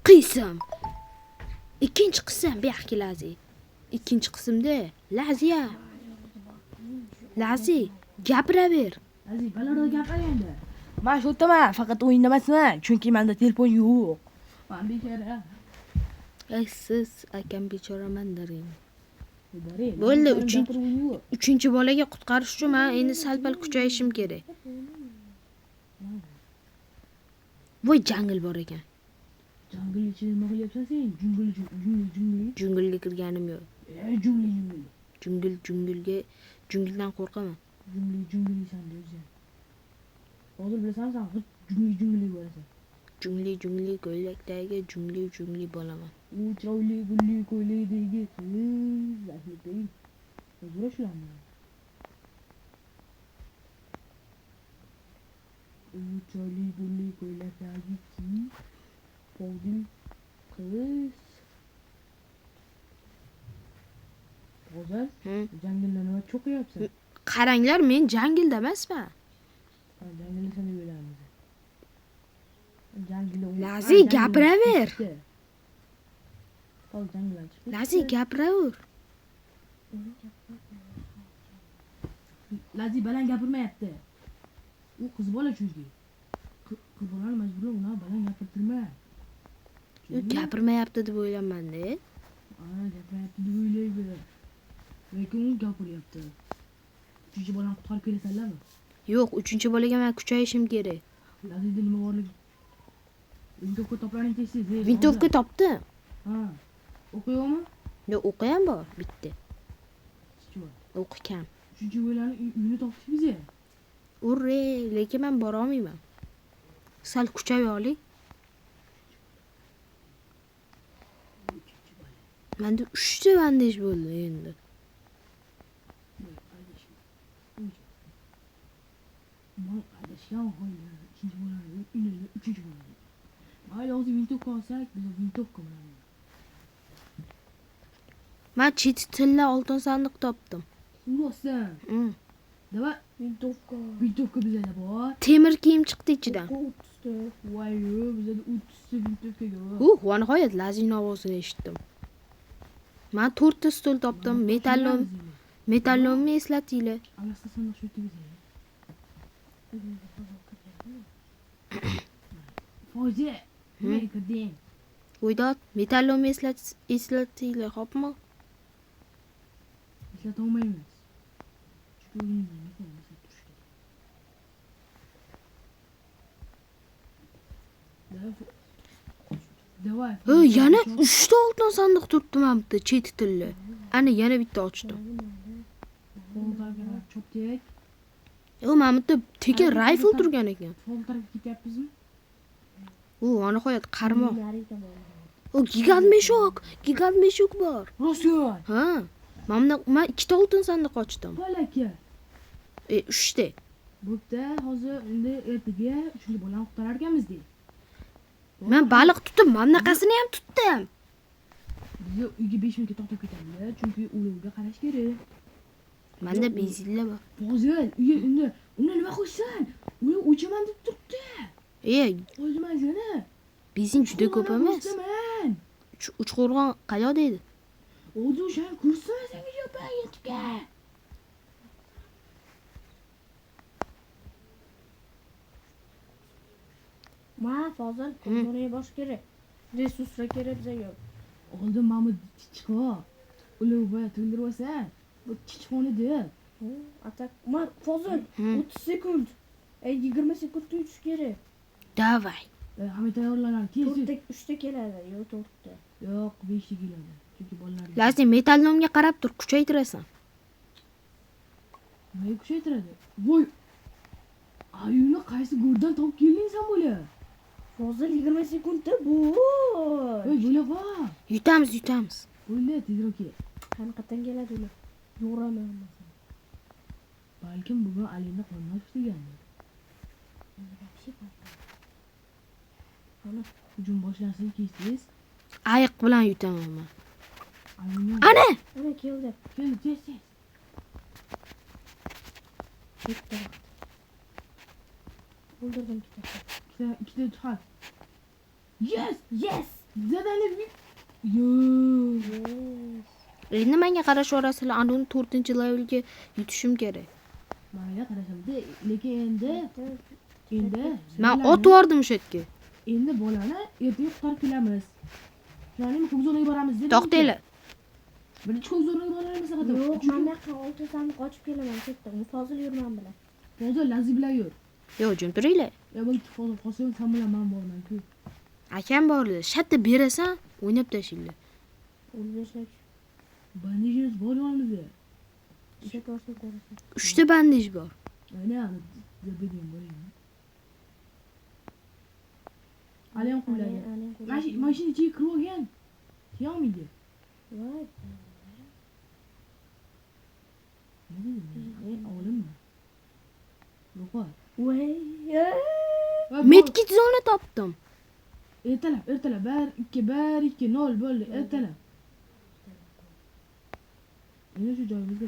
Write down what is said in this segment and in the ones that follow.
Qism. Ikkinchi qism bu yoqqa Lazi. Ikkinchi qismda Laziya. Lazi, gapiraver. Lazi, balandroq gapir endi. Men shu yerdaman, faqat o'yinda emasman, chunki menda telefon yo'q. Men bechora. Siz akam bechoramandaring. Daring. Bo'ldi, uchinchi bolaga qutqarish uchun men endi sal-pal kuchayishim kerak. Voy jangil bor ekan. Jangil ichida nima qilyapsan sen? Jungil. Jungilga kirganim yo'q. Jungil. Jungildan qo'rqaman. Jungilsan o'zi. Hozir bilasan sen jungil bo'lasan. Jungli ko'ylakdagi jungli bo'laman. U chiroyli gulli ko'ylakdagi qiz rahmatli. O'zira shularmi? U chiroyli gulli ko'ylakdagi qiz qiz. Hozir jangilda nima cho'qiyapsan? Qaranglar, men jangilda emasman. Jangilda deb o'ylaymiz. Jangilda Lazi, gapiraver. Hozir jangildan chiqdi. Lazi, gapiraver. Lazi baland gapirmayapti. U qiz bola chunki. Qiz bolani majburlab uni baland gapirtirma. Gapirmayapti deb o'ylayman-da. Gapirmayapti deb o'ylaydi. Lekin u gapiryapti. Uchinchi bolani qutqarib kelasanlarmi? Yo'q, uchinchi bolaga men kuchayishim kerak. Lazida nima borligi? Vintovka toplaring tez. Vintovka topdim. Ha. O'qiyapmi? Yo'q, o'qiyam bor bitta. O'qikam. Uchinchi bolani uyini topdik biz. Urre, lekin men bora olmayman. Sal kuchayib oling. Menda 3 ta bandaj bo'ldi endi. Uchinchi bo'ladi. Mayli hozir vintovka olsak, biz vintovka bilan. Men chet tilla oltin sandiq topdim. Rostdan. Davay vintovka bizda bor. Temir kiyim chiqdi ichidan. 30 ta. Voy, bizda 30 ta vintovka yo'q. Va nihoyat Lazining ovozini eshitdim. Men 4 ta stol topdim. Metallomni eslatinglar. Alasda sandiq shu yerda bizda. Fozia, nima kirding? O'ydot, metallomni eslatinglar, xo'pmi? Eslata olmaymiz. Chunki o'yindan turish kerak. Davay. Yana 3 ta oltin sandiq turibdi men bitta chet tilla. Ana yana bitta ochdim. Qo'ldaga chopdik. Men bitta tekin rifle turgan ekan. Sol tarafga ketyapmizmi? Nihoyat qarmoq. Gigant meshok bor. Rostdan. Ha. Men 2 ta oltin sandiq ochdim. Bolaka. 3 ta. Bo'pti, hozir endi ertaga shunday bolani qutqarar ekanmiz deydi. Men baliq tutib, mamnaqasini ham tutdim. Biz uyga 5 minutga to'xtab ketamiz, chunki ulovga qarash kerak. Menda benzinlar bor. Hozir uyga uni nima qilsan? Uni o'chaman deb turibdi. O'zimizgina. Benzin juda ko'p emas. Uchqo'rg'on qayoqda edi? Hozir o'shan kursini senga yo'qman yetga. Ma, hozir ko'rmay bosh kerak. Resurslar kerak bizga yo'q. Oldin Mahmud chiqib, ulovga to'ldirib olsa, bu chichqonida. Atak. Ma, hozir 30 sekund. 20 sekundda uchish kerak. Davay. Hamma tayyorlanadi. Tez. 3 ta keladi, yo'q 4 ta. Yo'q, 5 ta keladi. Chunki bolalar. Lazi, metallomga qarab tur, kuchaytirasan. Nima kuchaytiradi? Voy. Ayuni qaysi go'rdan topib kelding sen bola? Hozir 20 sekundda bu. Voy, bo'la va. Yutamiz. Bo'la, tezroq kel. Qanaqadan keladi ular? Yo'qraman. Balkim bugun Alina qonlar tushgandi. Ana, hujum boshlansin kesiz. Ayiq bilan yutaman men. Ana keldi. Keldi, tez. Bitta. O'ldirdim ikkita. Ikkita chiqar. Yes! Zadani bir. Yo. Endi menga qarashaverasizlar, uni 4-levelga yutishim kerak. Mayli qarashamda, lekin endi Men otvordim o'sha yerga. endi bolani ertaga qutqarib kelamiz. Shuningdek ko'k zonaga boramiz dedi. To'xtanglar. Birinchi ko'k zonaga boramiz faqat. Yo'q, men yoqqa 6 sani qochib kelaman, ketdim. Fozil yurman bilan. Hozir Lazi bilan yur. Yo'q, jim turinglar. Ya bu fozil qolsa sen bilan men borman-ku. Akam borlar. Shatta berasan, o'ynab tashlaylar. O'ldirsak, Bandejimiz bor yonimizda. isha ko'rsa ko'rasan. 3 ta bandej bor. Ana, zabediyim bo'ling. Alayam qo'ylaydi. Mashina ichiga kirib olgan. Kiyolmaydi. Voy. Olimmi? Yo'q. Voy. Medkit zona topdim. Ertalab 1-2-1-2-0 bo'ldi. Ertalab. Mana shu joyimizga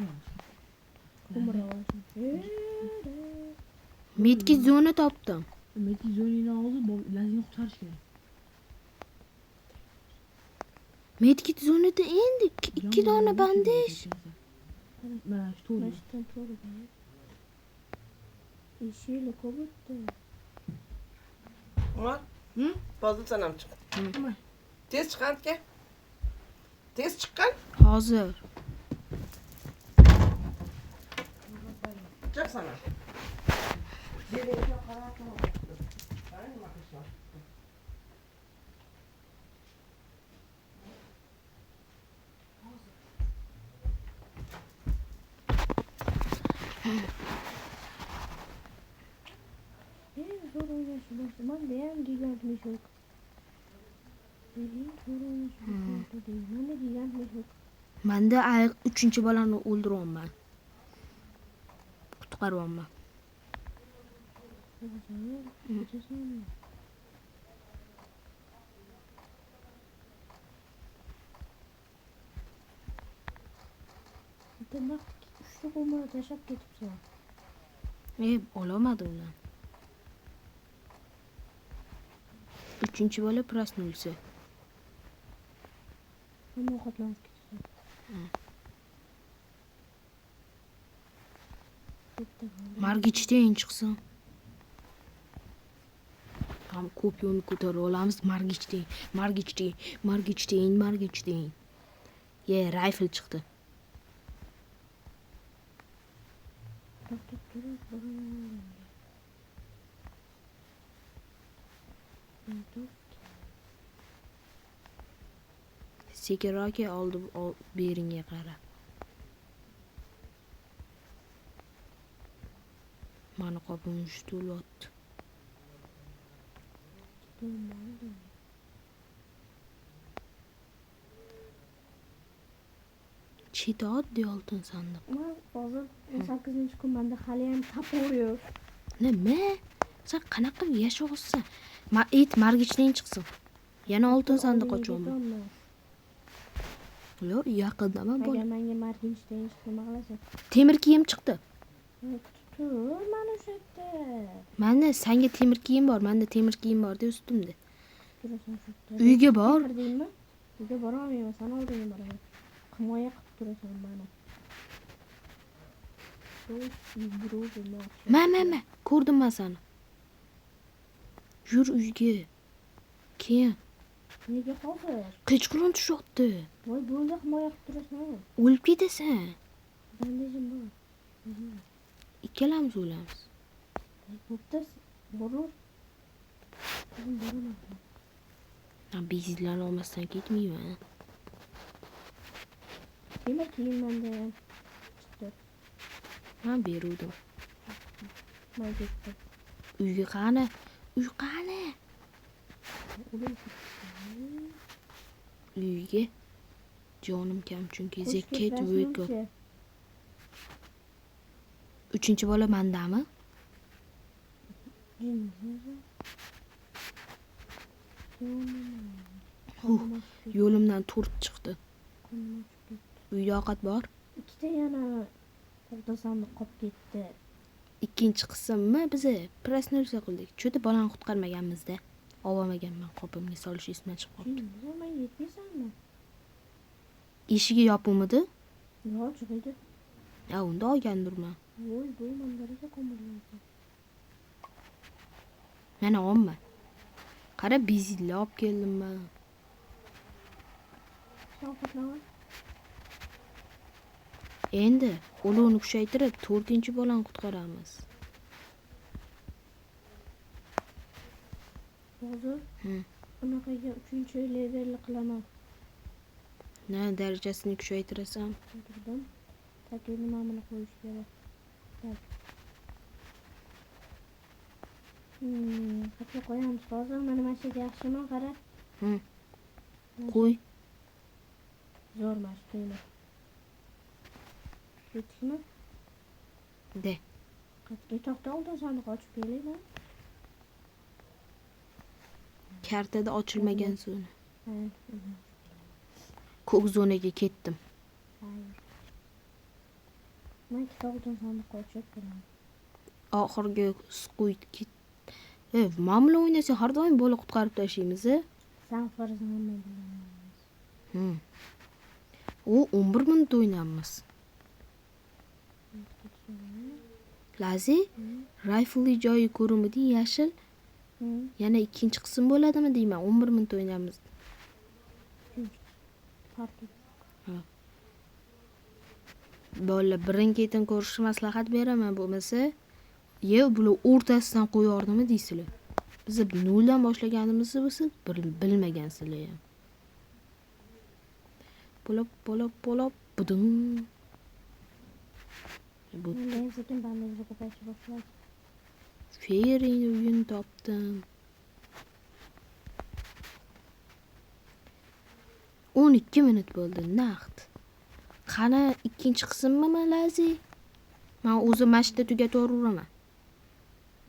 boramiz. Medkit zona topdim. Meti zonini hozir Lazini qutqarish kerak. Medkit zonada endi 2 dona bandej. Mana shu to'g'ri. Mashtan to'g'ri. Ishili ko'butdi. Umar, fazla sanam çık. Tez çıkan ki. Tez çıkan. Hozir. Çık sana. Zo'r o'ynashni boshlaman, deyam gigant meshok. Zo'r o'ynashni boshladim. Mana gigant meshok. Menda ayiq 3-bolani o'ldiryapman. Qutqaryapman. Demak, 3 bo'mani tashlab ketibsan. Olamadim ulan. 3-bola prasnulsa. Nima ovqatlanib ketibsan? Margichdan chiqsin. Ham ko'p yo'lni ko'tarib olamiz. Margichdan. Rifle chiqdi. Sekinroq oldi beringga qara. Mana qopim ushtulyapti. Cheti oddiy oltin sandiq. Men hozir 18-kunmanda hali ham taporiyor. Nima? Sen qanaqa yashayapsan? Margichdan chiqsin. Yana oltin sandiq ochaman. Yo'q, yaqindaman bor. Agar menga marginchdan nima qilasan? Temir kiyim chiqdi. Tur, mana o'sha yerda. Menda senga temir kiyim bor, menda temir kiyim bor-da ustimda. Turasan shu yerda. Uyga bor. Kirdingmi? Uyga borolmayman, sana oldinga boraman. Himoya qilib turasan meni. Ma, ko'rdim men seni. Yur uyga. Keyin Nega hozir? kechqurun tushyapti. Voy, bo'ldi, himoya qilib turasan. O'lib ketasan. Bandejim bor. Ikkalamiz o'lamiz. Bo'pti, borur. Boraman. Bezinglarni olmasdan ketmayman. Temir kiyimmanda ham chiqdi. Men beruvdim. Men ketdim. Uyga qani? Uy qani? Uyga. Jonim kam chunki zakat uyga. 3-bola mandami? Yo'limdan 4 chiqdi. Uyda ovqat bor. Ikkita yana qo'ldasamni qolib ketdi. Ikkinchi qismmi biz prasnulsa qildik. Cho'ta bolani qutqarmaganmizda. Olmaganman, qopimga solish esimdan chiqib qoldi. Sen yetmaysanmi? Eshigi yopilmidi? Yo'q, chiqaydi. Ya, unda olgandirman. Voy, bu mandariga ko'milgan. Mana olma. Qara, bezillar olib keldim men. Ovqatlama. Endi ulovni kuchaytirib 4-bolani qutqaramiz. Hozir Hı. bunaqaga 3-levelni qilaman. Na darajasini kuchaytirasam, Turdim. Tagiga nimani qo'yish kerak. Qatga qo'yamiz hozir. Mana mashina yaxshimi? Qara. qo'y. Zo'r mashina. Ketdikmi? De. Qatga to'xta, undan sandiq ochib kelayman. Kartada ochilmagan zona. Ha. Ko'k zonaga ketdim. Hayır. Ben kitaptan sandık ochib kelaman. Oxirgi qo'y ket. Mana bilan o'ynasa har doim bola qutqarib tashlaymiz. Sen farzandimni bilaman. U 11 minut o'ynaymiz. Lazi, rifle joyi ko'rinmadi, yashil. Yana ikkinchi qism bo'ladimi deyman. 11 minut o'ynaymiz. Fark et. Bolalar birin-ketin ko'rishni maslahat beraman, bo'lmasa, bular o'rtasidan qo'yordimi deysizlar. Biz noldan boshlaganimizni bo'lsa, bilmagansizlar ham. Bo'lib, budum. Bu Ben sekin bandajga ko'payishni boshladim. Ferini uyini topdim. 12 minut bo'ldi, naqd. Qani ikkinchi qismmi Lazi? Men o'zim mashqda tugataveraman.